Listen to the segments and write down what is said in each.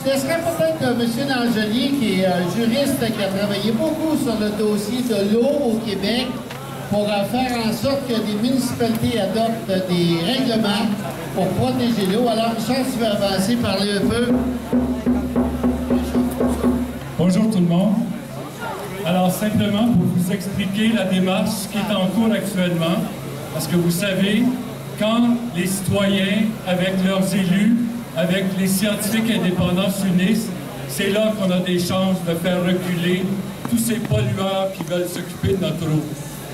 Ce serait peut-être M. Langelier, qui est un juriste qui a travaillé beaucoup sur le dossier de l'eau au Québec pour faire en sorte que les municipalités adoptent des règlements pour protéger l'eau. Alors, Richard, tu veux avancer, parler un peu? Bonjour tout le monde. Alors, simplement pour vous expliquer la démarche qui est en cours actuellement, parce que vous savez, quand les citoyens, avec leurs élus, avec les scientifiques indépendants s'unissent, c'est là qu'on a des chances de faire reculer tous ces pollueurs qui veulent s'occuper de notre eau.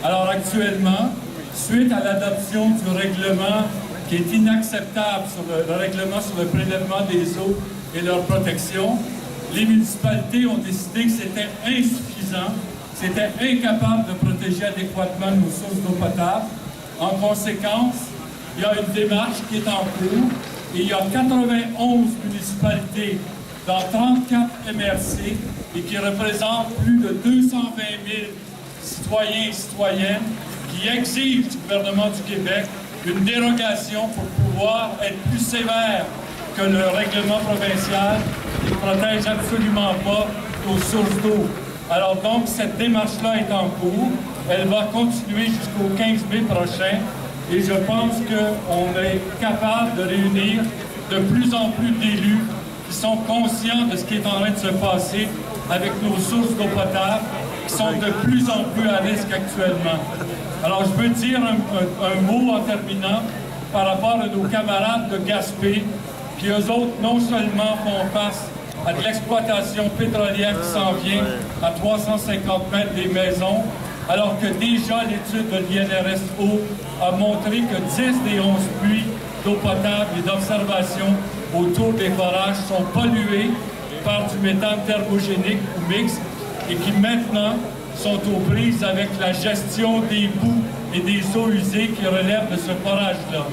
Alors actuellement, suite à l'adoption du règlement qui est inacceptable sur le règlement sur le prélèvement des eaux et leur protection, les municipalités ont décidé que c'était insuffisant, c'était incapable de protéger adéquatement nos sources d'eau potable. En conséquence, il y a une démarche qui est en cours et il y a 91 municipalités dans 34 MRC et qui représentent plus de 220 000 citoyens et citoyennes qui exigent du gouvernement du Québec une dérogation pour pouvoir être plus sévère que le règlement provincial qui ne protège absolument pas nos sources d'eau. Alors donc, cette démarche-là est en cours. Elle va continuer jusqu'au 15 mai prochain. Et je pense qu'on est capable de réunir de plus en plus d'élus qui sont conscients de ce qui est en train de se passer avec nos sources d'eau potable, qui sont de plus en plus à risque actuellement. Alors, je veux dire un mot en terminant par rapport à nos camarades de Gaspé, qui eux autres, non seulement font face à de l'exploitation pétrolière qui s'en vient à 350 mètres des maisons, alors que déjà l'étude de l'INRS-Eau a montré que 10 des 11 puits d'eau potable et d'observation autour des forages sont pollués par du méthane thermogénique ou mixte et qui maintenant sont aux prises avec la gestion des boues et des eaux usées qui relèvent de ce forage-là.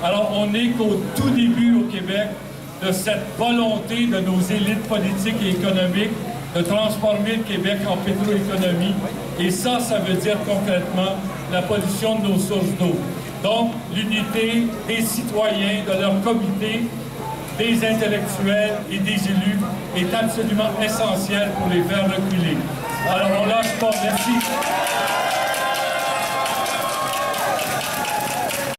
Alors on n'est qu'au tout début au Québec de cette volonté de nos élites politiques et économiques de transformer le Québec en pétroéconomie. Et ça veut dire concrètement la pollution de nos sources d'eau. Donc, l'unité des citoyens, de leur comité, des intellectuels et des élus est absolument essentielle pour les faire reculer. Alors, on lâche pas. Merci.